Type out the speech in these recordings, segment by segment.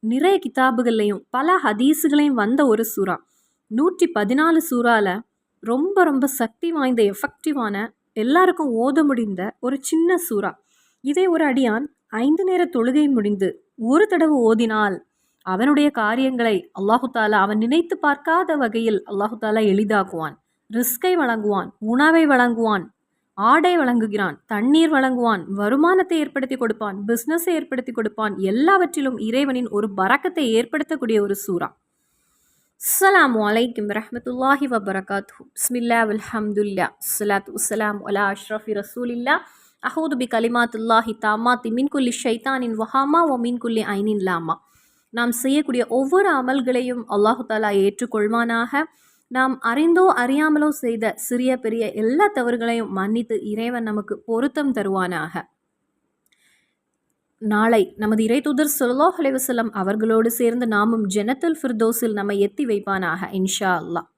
நிறைய கிதாபுகள்லையும் பல ஹதீஸுகளையும் வந்த ஒரு சூறா. 114 சூறால ரொம்ப ரொம்ப சக்தி வாய்ந்த எஃபெக்டிவான எல்லாருக்கும் ஓத முடிந்த ஒரு சின்ன சூறா. இதே ஒரு அடியான் 5 நேர தொழுகை முடிந்து ஒரு தடவை ஓதினால் அவனுடைய காரியங்களை அல்லாஹு தாலா அவன் நினைத்து பார்க்காத வகையில் அல்லாஹு தாலா எளிதாக்குவான். ரிஸ்கை வழங்குவான், உணவை வழங்குவான், ஆடை வழங்குகிறான், தண்ணீர் வழங்குவான், வருமானத்தை ஏற்படுத்தி கொடுப்பான், பிஸ்னஸை ஏற்படுத்தி கொடுப்பான். எல்லாவற்றிலும் இறைவனின் ஒரு பரக்கத்தை ஏற்படுத்தக்கூடிய ஒரு சூறா. அஸ்ஸலாமு அலைக்கும் வரஹ்மத்துல்லாஹி வபரகாத்துஹு. பிஸ்மில்லாஹ் வல்ஹம்துலில்லாஹ் ஸலாத்து வஸ்ஸலாமு அலா அஷ்ரஃபி ரசூலில்லாஹ் அஹூது பி கலிமாத்துல்லாஹி தாமாத்தி மின் குல்லி ஷைத்தானின் வஹாமா வ மின் குல்லி ஐனின் லாமா. நாம் செய்யக்கூடிய ஒவ்வொரு அமல்களையும் அல்லாஹு தாலா ஏற்றுக்கொள்வானாக. நாம் அறிந்தோ அறியாமலோ செய்த சிறிய பெரிய எல்லா தவறுகளையும் மன்னித்து இறைவன் நமக்கு பொருத்தம் தருவானாக. நாளை நமது இறை தூதர் ஸல்லல்லாஹு அலைஹி வஸல்லம் அவர்களோடு சேர்ந்து நாமும் ஜன்னத்துல் ஃபிர்தௌஸில் நம்மை எத்தி வைப்பானாக இன்ஷா அல்லாஹ்.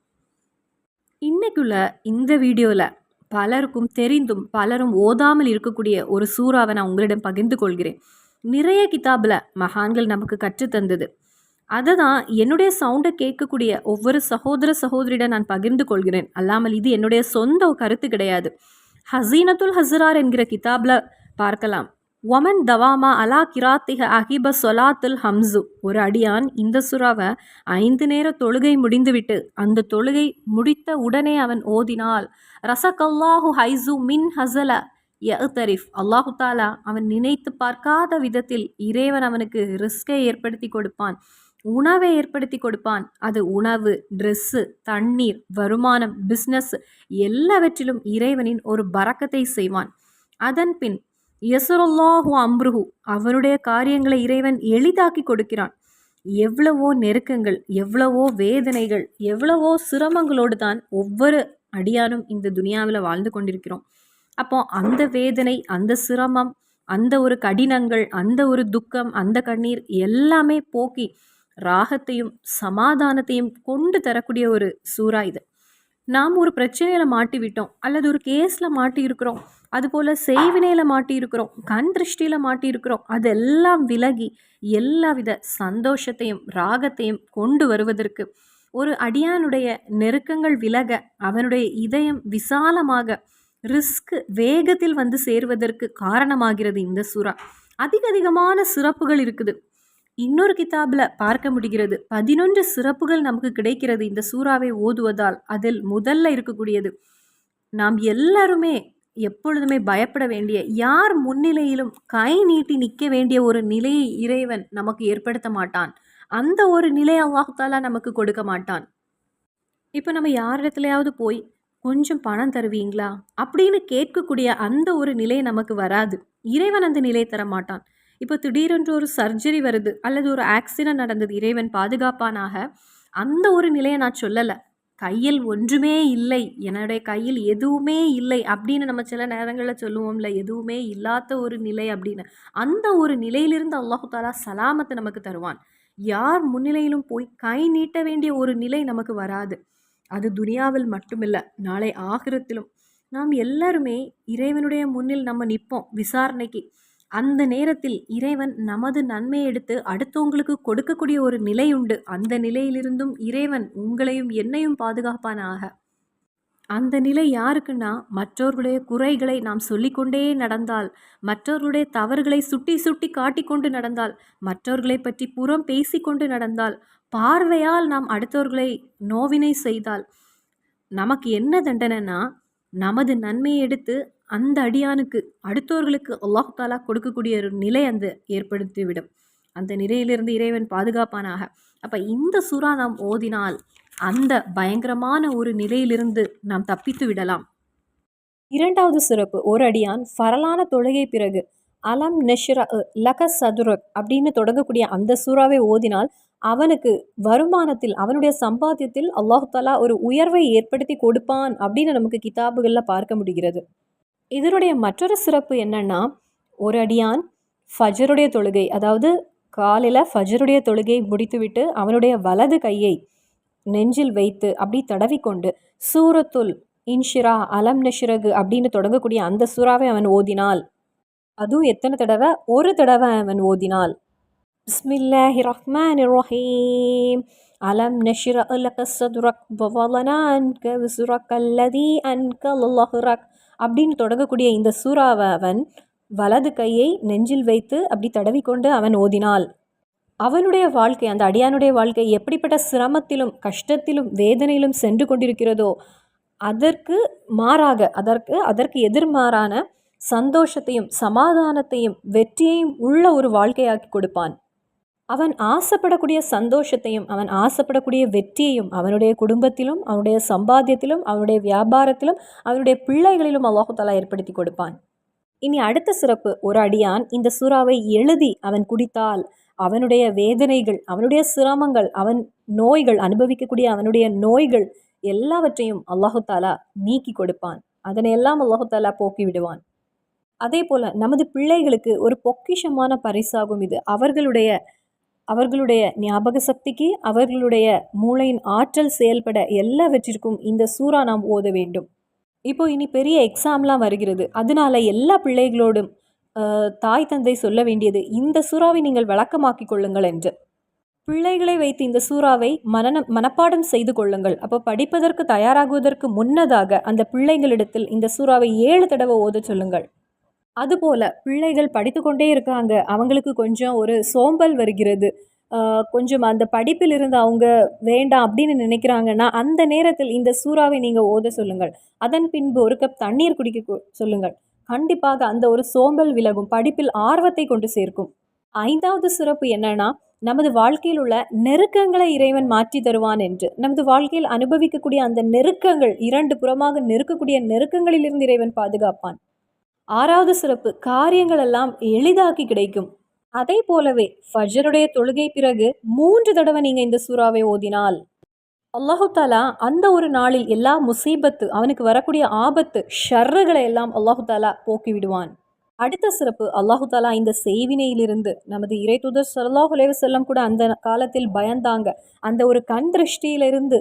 இன்னைக்குள்ள இந்த வீடியோவில் பலருக்கும் தெரிந்தும் பலரும் ஓதாமல் இருக்கக்கூடிய ஒரு சூறாவை நான் உங்களிடம் பகிர்ந்து கொள்கிறேன். நிறைய கிதாபில் மகான்கள் நமக்கு கற்றுத்தந்தது. அதை தான் என்னுடைய சவுண்டை கேட்கக்கூடிய ஒவ்வொரு சகோதர சகோதரியிடம் நான் பகிர்ந்து கொள்கிறேன். அல்லாமல் இது என்னுடைய சொந்த கருத்து கிடையாது. ஹசீனத்துல் ஹஸ்ரார் என்கிற கிதாபில் பார்க்கலாம். ஒமன் தவாமா அலா கிராத்திக அகிப சொலாத்துல் ஹம்சு. ஒரு அடியான் இந்த சூறாவை 5 நேர தொழுகை முடிந்துவிட்டு அந்த தொழுகை முடித்த உடனே அவன் ஓதினால் ரசகல்லாஹு ஹைசு மின் ஹசல யஅ்தரிஃப். அல்லாஹு தாலா அவன் நினைத்து பார்க்காத விதத்தில் இறைவன் அவனுக்கு ரிஸ்கை ஏற்படுத்தி கொடுப்பான், உணவை ஏற்படுத்தி கொடுப்பான். அது உணவு, ட்ரெஸ்ஸு, தண்ணீர், வருமானம், பிஸ்னஸ் எல்லாவற்றிலும் இறைவனின் ஒரு பரக்கத்தை செய்வான். அதன் பின் யசுருல்லாஹு அம்ருஹு, அவனுடைய காரியங்களை இறைவன் எளிதாக்கி கொடுக்கிறான். எவ்வளவோ நெருக்கங்கள், எவ்வளவோ வேதனைகள், எவ்வளவோ சிரமங்களோடு தான் ஒவ்வொரு அடியானும் இந்த துனியாவில் வாழ்ந்து கொண்டிருக்கிறோம். அப்போ அந்த வேதனை, அந்த சிரமம், அந்த ஒரு கடினங்கள், அந்த ஒரு துக்கம், அந்த கண்ணீர் எல்லாமே போக்கி ராகத்தையும் சமாதானத்தையும் கொண்டு தரக்கூடிய ஒரு சூறா இது. நாம் ஒரு பிரச்சனையில் மாட்டி விட்டோம், அல்லது ஒரு கேஸில் மாட்டி இருக்கிறோம், அதுபோல் செய்வினையில் மாட்டி இருக்கிறோம், கண் திருஷ்டியில் மாட்டி இருக்கிறோம். அதெல்லாம் விலகி எல்லாவித சந்தோஷத்தையும் ராகத்தையும் கொண்டு வருவதற்கு, ஒரு அடியானுடைய நெருக்கங்கள் விலக, அவனுடைய இதயம் விசாலமாக, ரிஸ்க் வேகத்தில் வந்து சேருவதற்கு காரணமாகிறது இந்த சூறா. அதிகமான சிறப்புகள் இருக்குது. இன்னொரு கிதாபில் பார்க்க முடிகிறது 11 சிறப்புகள் நமக்கு கிடைக்கிறது இந்த சூறாவை ஓதுவதால். அதில் முதல்ல இருக்கக்கூடியது, நாம் எல்லாருமே எப்பொழுதுமே பயப்பட வேண்டிய, யார் முன்னிலையிலும் கை நீட்டி நிற்க வேண்டிய ஒரு நிலையை இறைவன் நமக்கு ஏற்படுத்த மாட்டான். அந்த ஒரு நிலை அல்லாஹ் தஆலா நமக்கு கொடுக்க மாட்டான். இப்போ நம்ம யாரிடத்துலையாவது போய் கொஞ்சம் பணம் தருவீங்களா அப்படின்னு கேட்கக்கூடிய அந்த ஒரு நிலை நமக்கு வராது. இறைவன் அந்த நிலையை தர மாட்டான். இப்போ திடீரென்று ஒரு சர்ஜரி வருது, அல்லது ஒரு ஆக்சிடென்ட் நடந்தது, இறைவன் பாதுகாப்பானாக. அந்த ஒரு நிலையை நான் சொல்லலை. கையில் ஒன்றுமே இல்லை, என்னுடைய கையில் எதுவுமே இல்லை அப்படின்னு நம்ம சில நேரங்களில் சொல்லுவோம்ல, எதுவுமே இல்லாத ஒரு நிலை அப்படின்னு. அந்த ஒரு நிலையிலிருந்து அல்லாஹு தாலா சலாமத்தை நமக்கு தருவான். யார் முன்னிலையிலும் போய் கை நீட்ட வேண்டிய ஒரு நிலை நமக்கு வராது. அது துனியாவில் மட்டுமில்லை, நாளை ஆகிரத்திலும் நாம் எல்லாருமே இறைவனுடைய முன்னில் நம்ம நிற்போம் விசாரணைக்கு. அந்த நேரத்தில் இறைவன் நமது நன்மையை எடுத்து அடுத்தவங்களுக்கு கொடுக்கக்கூடிய ஒரு நிலை உண்டு. அந்த நிலையிலிருந்தும் இறைவன் உங்களையும் என்னையும் பாதுகாப்பானாக. அந்த நிலை யாருக்குன்னா, மற்றவர்களுடைய குறைகளை நாம் சொல்லிக்கொண்டே நடந்தால், மற்றவர்களுடைய தவறுகளை சுட்டி சுட்டி காட்டிக்கொண்டு நடந்தால், மற்றவர்களை பற்றி புறம் பேசிக்கொண்டு நடந்தால், பார்வையால் நாம் அடுத்தவர்களை நோவினை செய்தால், நமக்கு என்ன தண்டனைனா, நமது நன்மையை எடுத்து அந்த அடியானுக்கு அடுத்தவர்களுக்கு அல்லாஹ் தாலா கொடுக்கக்கூடிய ஒரு நிலை அந்த ஏற்படுத்திவிடும். அந்த நிலையிலிருந்து இறைவன் பாதுகாப்பானாக. அப்போ இந்த சூறா நாம் ஓதினால் அந்த பயங்கரமான ஒரு நிலையிலிருந்து நாம் தப்பித்து விடலாம். இரண்டாவது சிறப்பு, ஒரு அடியான் ஃபரலான தொழுகை பிறகு அலம் நஷ்ர லக சதுரக் அப்படின்னு தொடங்கக்கூடிய அந்த சூறாவை ஓதினால் அவனுக்கு வருமானத்தில், அவனுடைய சம்பாத்தியத்தில் அல்லாஹ் தஆலா ஒரு உயர்வை ஏற்படுத்தி கொடுப்பான் அப்படின்னு நமக்கு கிதாபுகளில் பார்க்க முடிகிறது. இதனுடைய மற்றொரு சிறப்பு என்னன்னா, ஒரு அடியான் ஃபஜருடைய தொழுகை, அதாவது காலையில் ஃபஜருடைய தொழுகை முடித்துவிட்டு அவனுடைய வலது கையை நெஞ்சில் வைத்து அப்படி தடவிக்கொண்டு சூரத்துல் இன்ஷிரா அலம் நஷ்ரகு அப்படின்னு தொடங்கக்கூடிய அந்த சூறாவை அவன் ஓதினால், அதுவும் எத்தனை தடவை? ஒரு தடவை அவன் ஓதினால் பிஸ்மில்லாஹிர் ரஹ்மானிர் ரஹீம். அலம் நஷ்ரஹ் லக சத்ரக் வவதனா அன்க விஸ்ரக அல்லதி அன்கல ظஹ்ரக் அப்படின்னு தொடங்கக்கூடிய இந்த சூறாவை அவன் வலது கையை நெஞ்சில் வைத்து அப்படி தடவிக்கொண்டு அவன் ஓதினாள். அவனுடைய வாழ்க்கை, அந்த அடியானுடைய வாழ்க்கை எப்படிப்பட்ட சிரமத்திலும் கஷ்டத்திலும் வேதனையிலும் சென்று கொண்டிருக்கிறதோ அதற்கு மாறாக, அதற்கு எதிர்மாறான சந்தோஷத்தையும் சமாதானத்தையும் வெற்றியையும் உள்ள ஒரு வாழ்க்கையாக்கி கொடுப்பான். அவன் ஆசைப்படக்கூடிய சந்தோஷத்தையும் அவன் ஆசைப்படக்கூடிய வெற்றியையும் அவனுடைய குடும்பத்திலும் அவனுடைய சம்பாத்தியத்திலும் அவனுடைய வியாபாரத்திலும் அவனுடைய பிள்ளைகளிலும் அல்லாஹு தஆலா ஏற்படுத்தி கொடுப்பான். இனி அடுத்த சிறப்பு, ஒரு அடியான் இந்த சூறாவை எழுதி அவன் குடித்தால் அவனுடைய வேதனைகள், அவனுடைய சிரமங்கள், அவன் நோய்கள், அனுபவிக்கக்கூடிய அவனுடைய நோய்கள் எல்லாவற்றையும் அல்லாஹு தஆலா நீக்கி கொடுப்பான். அதனையெல்லாம் அல்லாஹு தஆலா போக்கி விடுவான். அதே போல் நமது பிள்ளைகளுக்கு ஒரு பொக்கிஷமான பரிசாகும் இது. அவர்களுடைய ஞாபக சக்திக்கு, அவர்களுடைய மூளையின் ஆற்றல் செயல்பட எல்லாவற்றிற்கும் இந்த சூறா நாம் ஓத வேண்டும். இப்போ இனி பெரிய எக்ஸாம்லாம் வருகிறது. அதனால எல்லா பிள்ளைகளோடும் தாய் தந்தை சொல்ல வேண்டியது, இந்த சூறாவை நீங்கள் விளக்கமாக்கிக் கொள்ளுங்கள் என்று. பிள்ளைகளை வைத்து இந்த சூறாவை மனப்பாடம் செய்து கொள்ளுங்கள். அப்போ படிப்பதற்கு தயாராகுவதற்கு முன்னதாக அந்த பிள்ளைகளிடத்தில் இந்த சூறாவை 7 தடவை ஓத சொல்லுங்கள். அதுபோல் பிள்ளைகள் படித்து கொண்டே இருக்காங்க, அவங்களுக்கு கொஞ்சம் ஒரு சோம்பல் வருகிறது, கொஞ்சம் அந்த படிப்பிலிருந்து அவங்க வேண்டாம் அப்படின்னு நினைக்கிறாங்கன்னா அந்த நேரத்தில் இந்த சூறாவை நீங்கள் ஓத சொல்லுங்கள். அதன் பின்பு ஒரு கப் தண்ணீர் குடிக்க சொல்லுங்கள். கண்டிப்பாக அந்த ஒரு சோம்பல் விலகும், படிப்பில் ஆர்வத்தை கொண்டு சேர்க்கும். 5வது சிறப்பு என்னன்னா, நமது வாழ்க்கையில் உள்ள நெருக்கங்களை இறைவன் மாற்றி தருவான் என்று. நமது வாழ்க்கையில் அனுபவிக்கக்கூடிய அந்த நெருக்கங்கள், 2 புறமாக நெருக்கக்கூடிய நெருக்கங்களிலிருந்து இறைவன் பாதுகாப்பான். 6வது சிறப்பு, காரியங்கள் எல்லாம் எளிதாக்கி கிடைக்கும். அதே போலவே ஃபஜ்ருடைய தொழுகை பிறகு 3 தடவை நீங்கள் இந்த சூறாவை ஓதினால் அல்லாஹு தாலா அந்த ஒரு நாளில் எல்லா முசீபத்து, அவனுக்கு வரக்கூடிய ஆபத்து, ஷர்றுகளை எல்லாம் அல்லாஹு தாலா போக்கி விடுவான். அடுத்த சிறப்பு, அல்லாஹு தாலா இந்த செய்வினையிலிருந்து, நமது இறை தூதர் ஸல்லல்லாஹு அலைஹி வஸல்லம் கூட அந்த காலத்தில் பயந்தாங்க. அந்த ஒரு கண் திருஷ்டியிலிருந்து,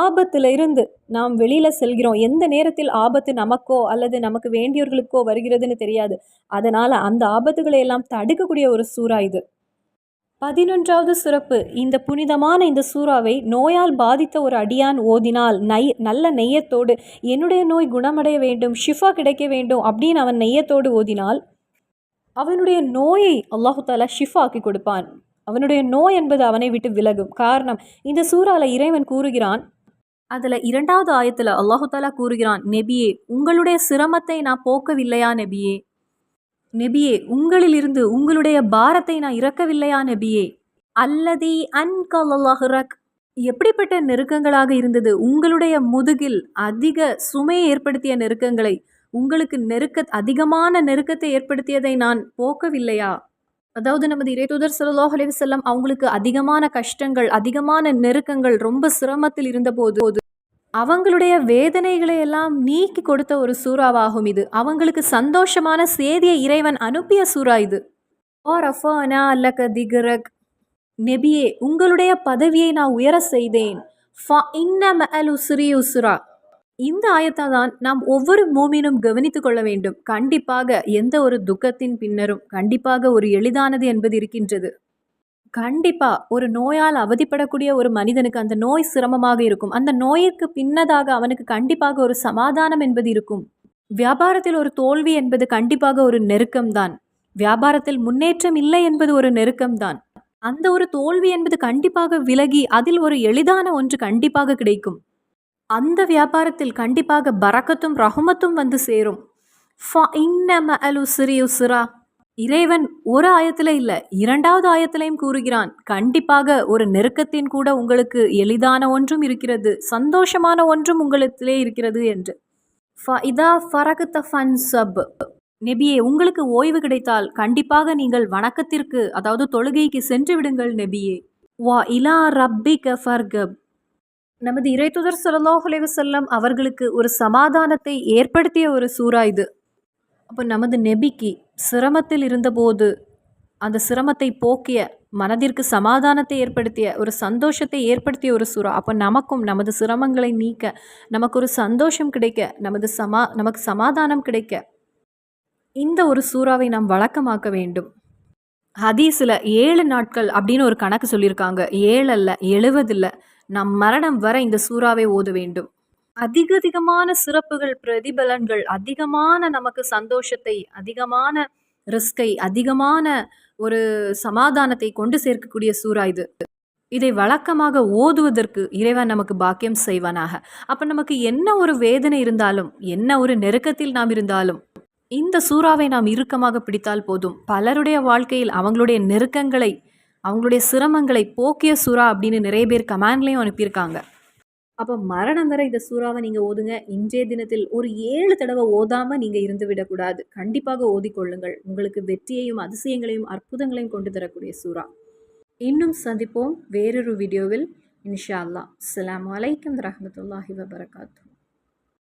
ஆபத்திலிருந்து நாம் வெளியில் செல்கிறோம். எந்த நேரத்தில் ஆபத்து நமக்கோ அல்லது நமக்கு வேண்டியவர்களுக்கோ வருகிறதுன்னு தெரியாது. அதனால் அந்த ஆபத்துகளை எல்லாம் தடுக்கக்கூடிய ஒரு சூறா இது. 11வது சிறப்பு, இந்த புனிதமான இந்த சூறாவை நோயால் பாதித்த ஒரு அடியான் ஓதினால், நல்ல நெய்யத்தோடு என்னுடைய நோய் குணமடைய வேண்டும், ஷிஃபா கிடைக்க வேண்டும் அப்படின்னு அவன் நெய்யத்தோடு ஓதினால் அவனுடைய நோயை அல்லாஹு தாலா ஷிஃபா ஆக்கி கொடுப்பான். அவனுடைய நோய் என்பது அவனை விட்டு விலகும். காரணம், இந்த சூறால இறைவன் கூறுகிறான், அதில் 2வது ஆயத்தில் அல்லாஹு தாலா கூறுகிறான், நெபியே உங்களுடைய சிரமத்தை நான் போக்கவில்லையா நெபியே, நெபியே உங்களிலிருந்து உங்களுடைய பாரத்தை நான் இறக்கவில்லையா நெபியே, அல்லதி அன்கலல்லாஹுரக் எப்படிப்பட்ட நெருக்கங்களாக இருந்தது, உங்களுடைய முதுகில் அதிக சுமையை ஏற்படுத்திய நெருக்கங்களை, உங்களுக்கு அதிகமான நெருக்கத்தை ஏற்படுத்தியதை நான் போக்கவில்லையா. அதாவது நமது இறைத்தூதர் ஸல்லல்லாஹு அலைஹி வஸல்லம் அவங்களுக்கு அதிகமான கஷ்டங்கள், அதிகமான நெருக்கங்கள், ரொம்ப சிரமத்தில் இருந்தபோது அவங்களுடைய வேதனைகளை எல்லாம் நீக்கி கொடுத்த ஒரு சூறாவாகும் இது. அவங்களுக்கு சந்தோஷமான செய்தியை இறைவன் அனுப்பிய சூறா இது. நெபியே உங்களுடைய பதவியை நான் உயர செய்தேன். இந்த ஆயத்தை தான் நாம் ஒவ்வொரு மூமினும் கவனித்து கொள்ள வேண்டும். கண்டிப்பாக எந்த ஒரு துக்கத்தின் பின்னரும் கண்டிப்பாக ஒரு எளிதானது என்பது இருக்கின்றது. கண்டிப்பாக ஒரு நோயால் அவதிப்படக்கூடிய ஒரு மனிதனுக்கு அந்த நோய் சிரமமாக இருக்கும். அந்த நோயிற்கு பின்னதாக அவனுக்கு கண்டிப்பாக ஒரு சமாதானம் என்பது இருக்கும். வியாபாரத்தில் ஒரு தோல்வி என்பது கண்டிப்பாக ஒரு நெருக்கம்தான். வியாபாரத்தில் முன்னேற்றம் இல்லை என்பது ஒரு நெருக்கம்தான். அந்த ஒரு தோல்வி என்பது கண்டிப்பாக விலகி அதில் ஒரு எளிதான ஒன்று கண்டிப்பாக கிடைக்கும். அந்த வியாபாரத்தில் கண்டிப்பாக பரக்கத்தும் ரஹமத்தும் வந்து சேரும். இறைவன் ஒரு ஆயத்தில் இல்லை, 2வது ஆயத்திலையும் கூறுகிறான், கண்டிப்பாக ஒரு நெருக்கத்தின் கூட உங்களுக்கு எளிதான ஒன்றும் இருக்கிறது, சந்தோஷமான ஒன்றும் உங்களிடத்திலே இருக்கிறது என்று. நெபியே உங்களுக்கு ஓய்வு கிடைத்தால் கண்டிப்பாக நீங்கள் வணக்கத்திற்கு, அதாவது தொழுகைக்கு சென்று விடுங்கள் நெபியே. வா இலா ரப்பிக ஃபர்கப் நமது இறைத்தூதர் ஸல்லல்லாஹு அலைஹி வஸல்லம் அவர்களுக்கு ஒரு சமாதானத்தை ஏற்படுத்திய ஒரு சூறா இது. அப்போ நமது நெபிக்கு சிரமத்தில் இருந்தபோது அந்த சிரமத்தை போக்கிய, மனதிற்கு சமாதானத்தை ஏற்படுத்திய, ஒரு சந்தோஷத்தை ஏற்படுத்திய ஒரு சூறா. அப்போ நமக்கும் நமது சிரமங்களை நீக்க, நமக்கு ஒரு சந்தோஷம் கிடைக்க, நமக்கு சமாதானம் கிடைக்க இந்த ஒரு சூறாவை நாம் வழக்கமாக்க வேண்டும். ஹதீஸில் 7 நாட்கள் அப்படின்னு ஒரு கணக்கு சொல்லியிருக்காங்க. 7 அல்ல, 70 இல்ல. நம் மரணம் வரை இந்த சூறாவை ஓத வேண்டும். அதிகமான சிறப்புகள், பிரதிபலன்கள், அதிகமான நமக்கு சந்தோஷத்தை, அதிகமான ரிஸ்கை, அதிகமான ஒரு சமாதானத்தை கொண்டு சேர்க்கக்கூடிய சூறா இது. இதை வழக்கமாக ஓதுவதற்கு இறைவன் நமக்கு பாக்கியம் செய்வானாக. அப்ப நமக்கு என்ன ஒரு வேதனை இருந்தாலும், என்ன ஒரு நெருக்கத்தில் நாம் இருந்தாலும், இந்த சூறாவை நாம் இறுக்கமாக பிடித்தால் போதும். பலருடைய வாழ்க்கையில் அவங்களுடைய நெருக்கங்களை, அவங்களுடைய சிரமங்களை போக்கிய சூறா அப்படின்னு நிறைய பேர் கமெண்ட்லயும் அனுப்பியிருக்காங்க. அப்போ மரணம் வரை இந்த சூறாவை நீங்கள் ஓதுங்க. இன்றைய தினத்தில் ஒரு 7 தடவை ஓதாமல் நீங்கள் இருந்து விடக்கூடாது. கண்டிப்பாக ஓதிக்கொள்ளுங்கள். உங்களுக்கு வெற்றியையும் அதிசயங்களையும் அற்புதங்களையும் கொண்டு தரக்கூடிய சூறா. இன்னும் சந்திப்போம் வேறொரு வீடியோவில். இன்ஷா அல்லாஹ். அஸ்ஸலாமு அலைக்கும் வரஹ்மத்துல்லாஹி வபரகாத்துஹு.